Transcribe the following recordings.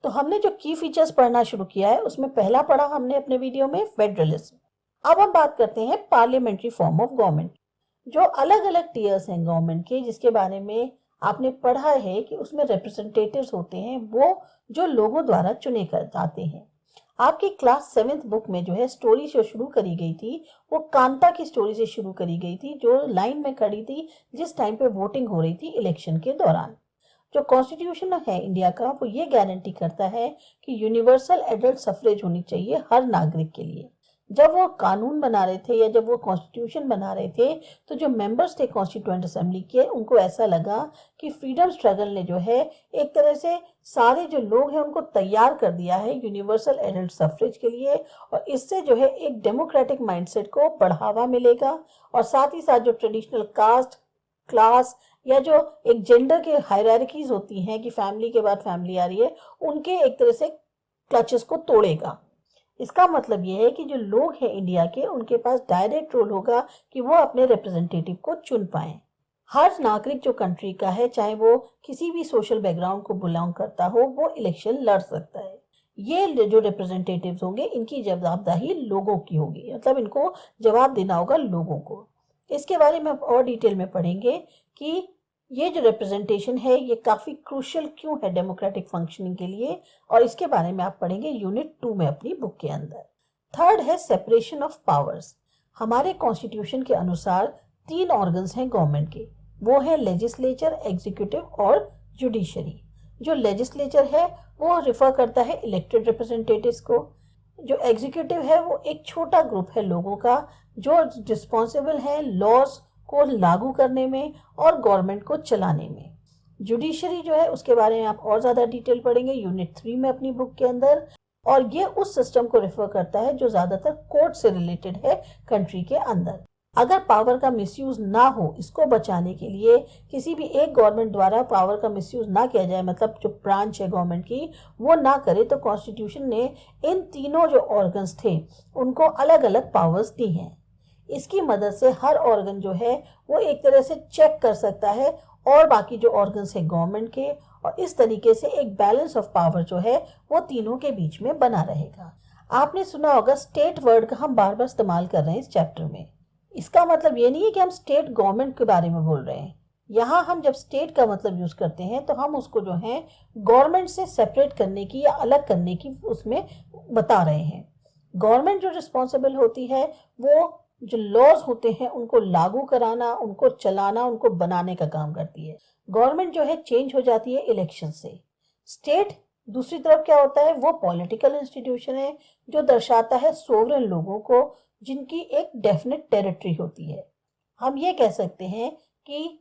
तो हमने जो की फीचर्स पढ़ना शुरू किया है उसमें पहला पढ़ा हमने अपने वीडियो में फेडरलिज्म। अब हम बात करते हैं पार्लियामेंट्री फॉर्म ऑफ गवर्नमेंट। जो अलग अलग टीयर्स हैं गवर्नमेंट के, जिसके बारे में आपने पढ़ा है कि उसमें रिप्रेजेंटेटिव्स होते हैं, वो जो लोगों द्वारा चुने कर जाते हैं। आपकी क्लास 7th बुक में जो है स्टोरी जो शुरू करी गई थी वो कांता की स्टोरी से शुरू करी गई थी, जो लाइन में खड़ी थी जिस टाइम पे वोटिंग हो रही थी इलेक्शन के दौरान। जो कॉन्स्टिट्यूशन है इंडिया का वो ये गारंटी करता है कि यूनिवर्सल एडल्ट सफरेज होनी चाहिए हर नागरिक के लिए। जब वो कानून बना रहे थे या जब वो कॉन्स्टिट्यूशन बना रहे थे तो जो मेंबर्स थे कॉन्स्टिट्यूएंट असेंबली के, उनको ऐसा लगा कि फ्रीडम स्ट्रगल ने जो है एक तरह से सारे जो लोग हैं उनको तैयार कर दिया है यूनिवर्सल एडल्ट सफरेज के लिए, और इससे जो है एक डेमोक्रेटिक माइंडसेट को बढ़ावा मिलेगा। और साथ ही साथ जो ट्रेडिशनल कास्ट, क्लास या जो एक जेंडर के हायरार्कीज होती हैं कि फैमिली के बाद फैमिली आ रही है, उनके एक तरह से क्लचेस को तोड़ेगा। इसका मतलब यह है कि जो लोग हैं इंडिया के, उनके पास डायरेक्ट रोल होगा कि वो अपने रिप्रेजेंटेटिव को चुन पाएं। हर नागरिक जो कंट्री का है, चाहे वो किसी भी सोशल बैकग्राउंड को बिलोंग करता हो, वो इलेक्शन लड़ सकता है। ये जो रिप्रेजेंटेटिव्स होंगे इनकी जवाबदेही लोगों की होगी, मतलब इनको जवाब देना होगा लोगों को। इसके बारे में और डिटेल में पढ़ेंगे कि ये जो रिप्रेजेंटेशन है ये काफी क्रूशियल क्यों है डेमोक्रेटिक फंक्शनिंग के लिए, और इसके बारे में आप पढ़ेंगे यूनिट 2 में अपनी बुक के अंदर। थर्ड है सेपरेशन ऑफ पावर्स। हमारे कॉन्स्टिट्यूशन के अनुसार 3 ऑर्गन्स हैं गवर्नमेंट के, वो है लेजिस्लेचर, एग्जीक्यूटिव और जुडिशरी। जो लेजिस्लेचर है वो रिफर करता है इलेक्टेड रिप्रेजेंटेटिव्स को। जो एग्जीक्यूटिव है वो एक छोटा ग्रुप है लोगों का जो रिस्पॉन्सिबल है लॉज को लागू करने में और गवर्नमेंट को चलाने में। जुडिशरी जो है उसके बारे में आप और ज्यादा डिटेल पढ़ेंगे यूनिट 3 में अपनी बुक के अंदर, और ये उस सिस्टम को रेफर करता है जो ज्यादातर कोर्ट से रिलेटेड है कंट्री के अंदर। अगर पावर का मिसयूज ना हो, इसको बचाने के लिए किसी भी एक गवर्नमेंट द्वारा पावर का मिसयूज ना किया जाए, मतलब जो ब्रांच है गवर्नमेंट की वो ना करे, तो कॉन्स्टिट्यूशन ने इन तीनों जो ऑर्गन्स थे उनको अलग अलग पावर्स दी हैं। इसकी मदद से हर ऑर्गन जो है वो एक तरह से चेक कर सकता है और बाकी जो ऑर्गन्स है गवर्नमेंट के, और इस तरीके से एक बैलेंस ऑफ पावर जो है वो तीनों के बीच में बना रहेगा। आपने सुना होगा स्टेट वर्ड का हम बार बार इस्तेमाल कर रहे हैं इस चैप्टर में। इसका मतलब ये नहीं है कि हम स्टेट गवर्नमेंट के बारे में बोल रहे हैं। यहाँ हम जब स्टेट का मतलब यूज करते हैं तो हम उसको जो है गवर्नमेंट से सेपरेट करने की या अलग करने की उसमें बता रहे हैं। गवर्नमेंट जो रिस्पॉन्सिबल होती है वो जो लॉज होते हैं उनको लागू कराना, उनको चलाना, उनको बनाने का काम करती है। गवर्नमेंट जो है चेंज हो जाती है इलेक्शन से। स्टेट दूसरी तरफ क्या होता है, वो पॉलिटिकल इंस्टीट्यूशन है जो दर्शाता है सोवरेन लोगों को जिनकी एक डेफिनेट टेरिटरी होती है। हम ये कह सकते हैं कि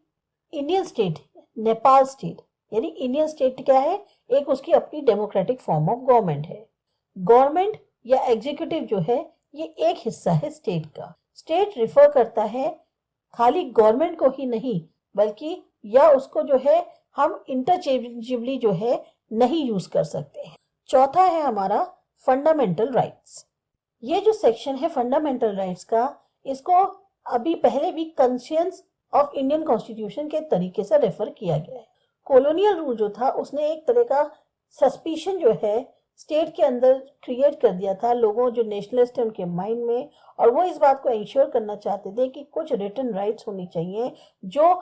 इंडियन स्टेट, नेपाल स्टेट, यानी इंडियन स्टेट क्या है, एक उसकी अपनी डेमोक्रेटिक फॉर्म ऑफ गवर्नमेंट है। गवर्नमेंट या एग्जीक्यूटिव जो है ये एक हिस्सा है स्टेट का। स्टेट रिफर करता है खाली गवर्नमेंट को ही नहीं, बल्कि या उसको जो है हम इंटरचेंजेबली जो है नहीं यूज कर सकते हैं। चौथा है हमारा फंडामेंटल राइट्स। ये जो सेक्शन है फंडामेंटल राइट्स का, इसको अभी पहले भी कंशियंस ऑफ इंडियन कॉन्स्टिट्यूशन के तरीके से रेफर किया गया है। कॉलोनियल रूल जो था उसने एक तरह का सस्पिशन जो है स्टेट के अंदर क्रिएट कर दिया था लोगों जो नेशनलिस्ट है उनके माइंड में, और वो इस बात को इंश्योर करना चाहते थे कि कुछ रिटन राइट्स होनी चाहिए जो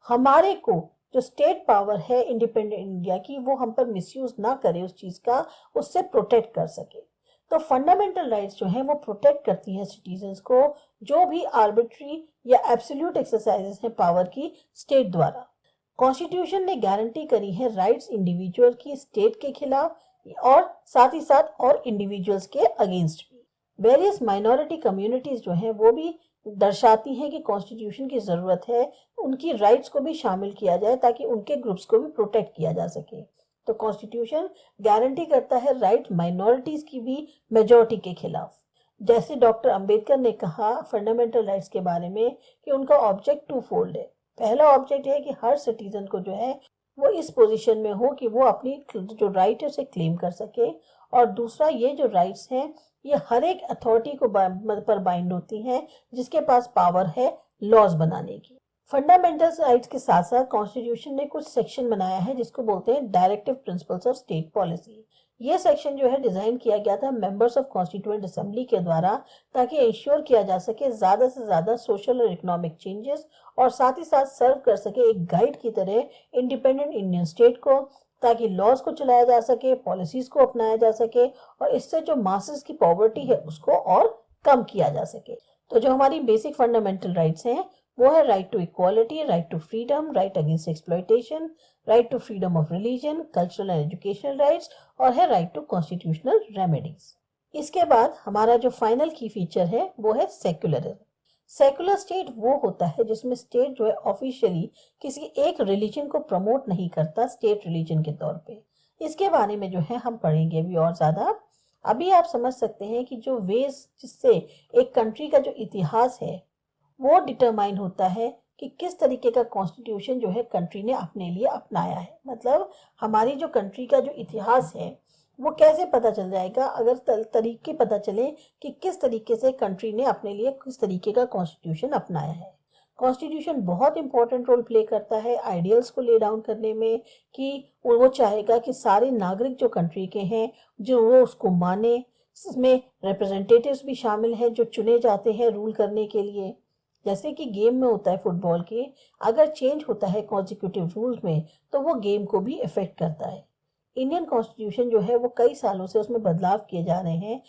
हमारे को जो स्टेट पावर है इंडिपेंडेंट इंडिया की वो हम पर मिसयूज ना करे, उस चीज का उससे प्रोटेक्ट कर सके। तो फंडामेंटल राइट्स जो हैं वो प्रोटेक्ट करती हैं सिटीजन्स को जो भी आर्बिट्री या एब्सोल्यूट एक्सरसाइजेस हैं पावर की स्टेट द्वारा। कॉन्स्टिट्यूशन ने गारंटी करी है राइट्स इंडिविजुअल की स्टेट के खिलाफ और साथ ही साथ और इंडिविजुअल्स के अगेंस्ट भी। वेरियस माइनॉरिटी कम्युनिटीज जो हैं वो भी दर्शाती हैं कि कॉन्स्टिट्यूशन की जरूरत है उनकी राइट्स को भी शामिल किया जाए ताकि उनके ग्रुप्स को भी प्रोटेक्ट किया जा सके। तो कॉन्स्टिट्यूशन गारंटी करता है राइट माइनॉरिटीज की भी मेजॉरिटी के खिलाफ। जैसे डॉक्टर अंबेडकर ने कहा फंडामेंटल राइट्स के बारे में कि उनका ऑब्जेक्ट 2 फोल्ड है। पहला ऑब्जेक्ट है कि हर सिटीजन को जो है वो इस पोजीशन में हो कि वो अपनी जो राइट है उसे क्लेम कर सके, और दूसरा ये जो राइट्स हैं ये हर एक अथॉरिटी को पर बाइंड होती हैं जिसके पास पावर है लॉज बनाने की। फंडामेंटल राइट्स के साथ साथ कॉन्स्टिट्यूशन ने कुछ सेक्शन बनाया है जिसको बोलते हैं directive principles of state policy. ये सेक्शन जो है डिजाइन किया गया था मेंबर्स ऑफ कॉन्स्टिट्यूएंट असेंबली के द्वारा, ताकि इंश्योर किया जा सके ज्यादा से ज्यादा सोशल और इकोनॉमिक चेंजेस, और साथ ही साथ सर्व कर सके एक गाइड की तरह इंडिपेंडेंट इंडियन स्टेट को, ताकि लॉज को चलाया जा सके, पॉलिसीज को अपनाया जा सके, और इससे जो मासेस की पॉवर्टी है उसको और कम किया जा सके। तो जो हमारी बेसिक फंडामेंटल राइट्स हैं वो है right to equality, right to freedom, right against exploitation, right to freedom of religion, cultural and educational rights, और है राइट टू कॉन्स्टिट्यूशनल रेमेडीज। इसके बाद हमारा जो फाइनल की फीचर है वो है सेक्युलरिज्म। सेक्युलर स्टेट वो होता है जिसमें स्टेट जो है ऑफिशियली किसी एक रिलीजन को प्रमोट नहीं करता स्टेट रिलीजन के तौर पे। इसके बारे में जो है हम पढ़ेंगे अभी और ज्यादा। अभी आप समझ सकते हैं कि जो वेज जिससे एक कंट्री का जो इतिहास है वो डिटरमाइन होता है कि किस तरीके का कॉन्स्टिट्यूशन जो है कंट्री ने अपने लिए अपनाया है। मतलब हमारी जो कंट्री का जो इतिहास है वो कैसे पता चल जाएगा, अगर तरीके पता चले कि किस तरीके से कंट्री ने अपने लिए किस तरीके का कॉन्स्टिट्यूशन अपनाया है। कॉन्स्टिट्यूशन बहुत इंपॉर्टेंट रोल प्ले करता है आइडियल्स को ले डाउन करने में, कि वो चाहेगा कि सारे नागरिक जो कंट्री के हैं जो वो उसको माने। इसमें रिप्रेजेंटेटिव्स भी शामिल हैं जो चुने जाते हैं रूल करने के लिए। जैसे कि गेम में होता है फुटबॉल के, अगर चेंज होता है कॉन्जिक्यूटिव रूल्स में तो वो गेम को भी इफेक्ट करता है। इंडियन कॉन्स्टिट्यूशन जो है वो कई सालों से उसमें बदलाव किए जा रहे हैं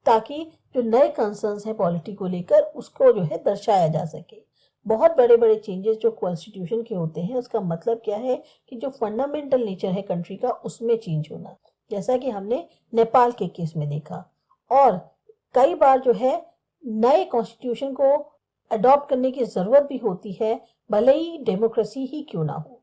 ताकि जो नए कंसर्न्स हैं पॉलिटी को लेकर उसको जो है दर्शाया जा सके। बहुत बड़े बड़े चेंजेस जो कॉन्स्टिट्यूशन के होते हैं उसका मतलब क्या है कि जो फंडामेंटल नेचर है कंट्री का उसमें चेंज होना, जैसा कि हमने नेपाल के केस में देखा। और कई बार जो है नए कॉन्स्टिट्यूशन को अडॉप्ट करने की जरूरत भी होती है, भले ही डेमोक्रेसी ही क्यों ना हो।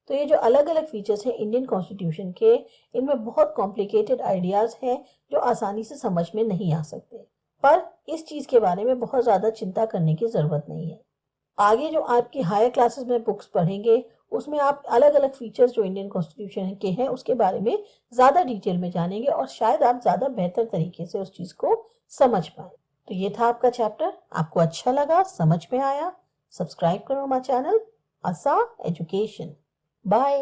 तो ये जो अलग अलग फीचर्स हैं इंडियन कॉन्स्टिट्यूशन के, इनमें बहुत कॉम्प्लिकेटेड आइडियाज हैं जो आसानी से समझ में नहीं आ सकते, पर इस चीज के बारे में बहुत ज्यादा चिंता करने की जरूरत नहीं है। आगे जो आपकी हायर क्लासेस में बुक्स पढ़ेंगे उसमें आप अलग अलग फीचर्स जो इंडियन कॉन्स्टिट्यूशन के हैं उसके बारे में ज्यादा डिटेल में जानेंगे और शायद आप ज्यादा बेहतर तरीके से उस चीज को समझ पाए। तो ये था आपका चैप्टर, आपको अच्छा लगा, समझ में आया? सब्सक्राइब करो हमारा चैनल आसा एजुकेशन। बाय।